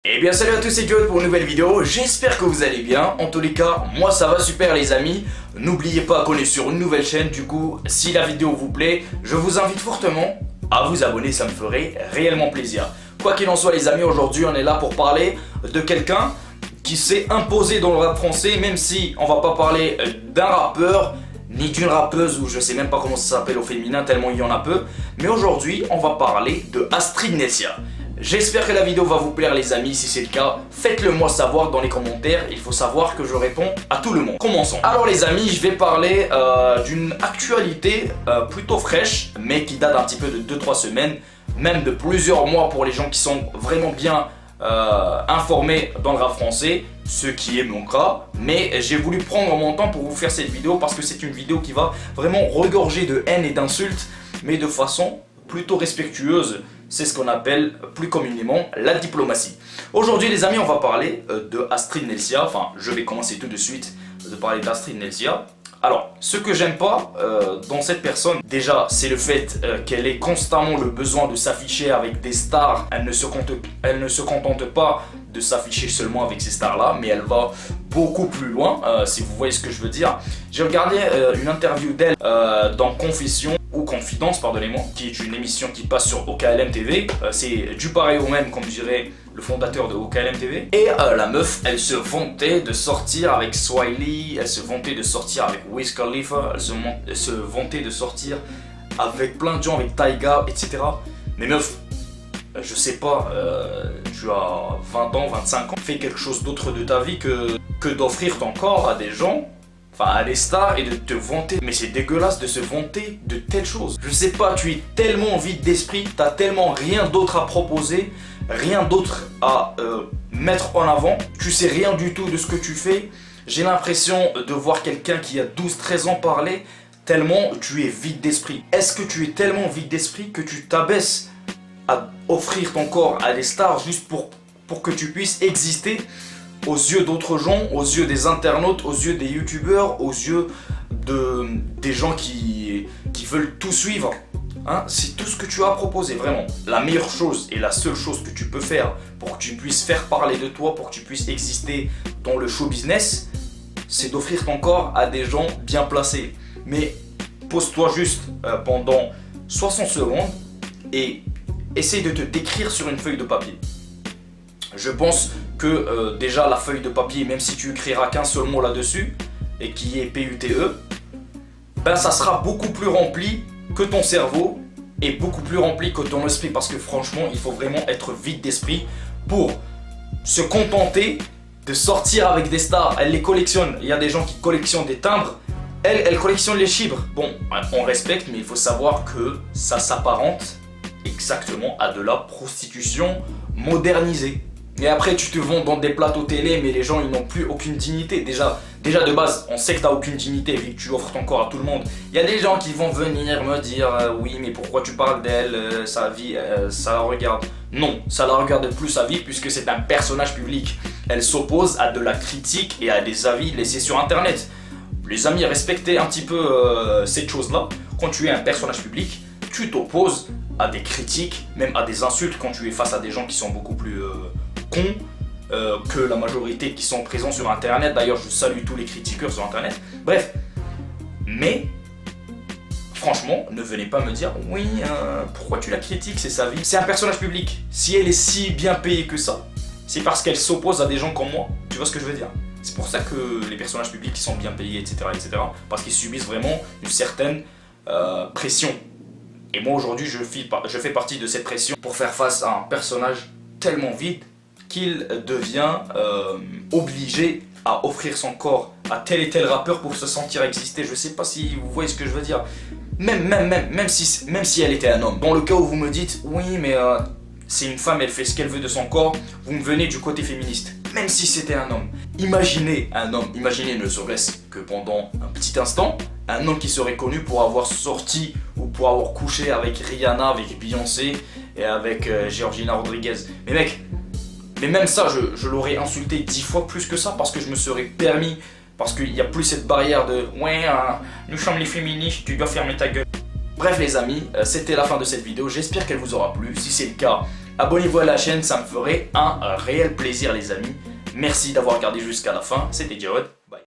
Eh bien salut à tous, c'est Joe pour une nouvelle vidéo, j'espère que vous allez bien. En tous les cas, moi ça va super les amis. N'oubliez pas qu'on est sur une nouvelle chaîne, du coup si la vidéo vous plaît, je vous invite fortement à vous abonner, ça me ferait réellement plaisir. Quoi qu'il en soit les amis, aujourd'hui on est là pour parler de quelqu'un qui s'est imposé dans le rap français. Même si on va pas parler d'un rappeur ni d'une rappeuse, ou je sais même pas comment ça s'appelle au féminin tellement il y en a peu. Mais aujourd'hui on va parler de Astrid Nessia. J'espère que la vidéo va vous plaire les amis, si c'est le cas, faites-le moi savoir dans les commentaires, il faut savoir que je réponds à tout le monde. Commençons. Alors les amis, je vais parler d'une actualité plutôt fraîche, mais qui date un petit peu de 2-3 semaines, même de plusieurs mois pour les gens qui sont vraiment bien informés dans le rap français, ce qui est mon cas. Mais j'ai voulu prendre mon temps pour vous faire cette vidéo parce que c'est une vidéo qui va vraiment regorger de haine et d'insultes, mais de façon plutôt respectueuse. C'est ce qu'on appelle plus communément la diplomatie. Aujourd'hui les amis, on va parler de Astrid Nessia. Enfin, je vais commencer tout de suite de parler d'Astrid Nessia. Alors, ce que j'aime pas dans cette personne, déjà, c'est le fait qu'elle ait constamment le besoin de s'afficher avec des stars. Elle ne se contente pas de s'afficher seulement avec ces stars-là, mais elle va beaucoup plus loin, si vous voyez ce que je veux dire. J'ai regardé une interview d'elle dans Confession, ou Confidence, pardonnez-moi, qui est une émission qui passe sur OKLM TV. C'est du pareil au même, comme dirait le fondateur de OKLM TV. Et la meuf, elle se vantait de sortir avec Swiley, elle se vantait de sortir avec Wiz Khalifa, elle se vantait de sortir avec plein de gens, avec Tyga, etc. Mais meuf, je sais pas, tu as 20 ans, 25 ans, fais quelque chose d'autre de ta vie que d'offrir ton corps à des gens, enfin à des stars, et de te vanter. Mais c'est dégueulasse de se vanter de telles choses. Je sais pas, tu es tellement vide d'esprit, t'as tellement rien d'autre à proposer, rien d'autre à mettre en avant, tu sais rien du tout de ce que tu fais. J'ai l'impression de voir quelqu'un qui a 12-13 ans parler, tellement tu es vide d'esprit. Est-ce que tu es tellement vide d'esprit que tu t'abaisses à offrir ton corps à des stars juste pour que tu puisses exister aux yeux d'autres gens, aux yeux des internautes, aux yeux des youtubeurs, aux yeux des gens qui veulent tout suivre, hein? C'est tout ce que tu as proposé, vraiment. La meilleure chose et la seule chose que tu peux faire pour que tu puisses faire parler de toi, pour que tu puisses exister dans le show business, c'est d'offrir ton corps à des gens bien placés. Mais pose-toi juste pendant 60 secondes et essaye de te décrire sur une feuille de papier. Je pense que déjà la feuille de papier, même si tu écriras qu'un seul mot là-dessus, et qui est PUTE, ben ça sera beaucoup plus rempli que ton cerveau, et beaucoup plus rempli que ton esprit, parce que franchement, il faut vraiment être vide d'esprit pour se contenter de sortir avec des stars. Elle les collectionne, il y a des gens qui collectionnent des timbres, elle collectionne les chibres. Bon, on respecte, mais il faut savoir que ça s'apparente exactement à de la prostitution modernisée. Et après tu te vends dans des plateaux télé, mais les gens ils n'ont plus aucune dignité. Déjà de base, on sait que tu n'as aucune dignité vu que tu offres ton corps à tout le monde. Il y a des gens qui vont venir me dire oui mais pourquoi tu parles d'elle, sa vie, ça la regarde. Non, ça la regarde plus sa vie puisque c'est un personnage public. Elle s'oppose à de la critique et à des avis laissés sur internet. Les amis, respectez un petit peu cette chose là. Quand tu es un personnage public, tu t'opposes à des critiques, même à des insultes quand tu es face à des gens qui sont beaucoup plus cons que la majorité qui sont présents sur internet. D'ailleurs je salue tous les critiqueurs sur internet. Bref, mais franchement ne venez pas me dire oui pourquoi tu la critiques, c'est sa vie. C'est un personnage public, si elle est si bien payée que ça, c'est parce qu'elle s'oppose à des gens comme moi. Tu vois ce que je veux dire? C'est pour ça que les personnages publics qui sont bien payés, etc., parce qu'ils subissent vraiment une certaine pression. Et moi aujourd'hui je fais partie de cette pression pour faire face à un personnage tellement vide qu'il devient obligé à offrir son corps à tel et tel rappeur pour se sentir exister. Je sais pas si vous voyez ce que je veux dire. Même si elle était un homme. Dans le cas où vous me dites oui mais c'est une femme, elle fait ce qu'elle veut de son corps, vous me venez du côté féministe. Même si c'était un homme. Imaginez un homme, imaginez ne serait-ce que pendant un petit instant, un homme qui serait connu pour avoir sorti ou pour avoir couché avec Rihanna, avec Beyoncé et avec Georgina Rodriguez. Mais mec, mais même ça, je l'aurais insulté 10 fois plus que ça parce que je me serais permis, parce qu'il n'y a plus cette barrière de ouais, nous sommes les féministes, tu dois fermer ta gueule. Bref les amis, c'était la fin de cette vidéo, j'espère qu'elle vous aura plu. Si c'est le cas, abonnez-vous à la chaîne, ça me ferait un réel plaisir les amis. Merci d'avoir regardé jusqu'à la fin, c'était Jawad.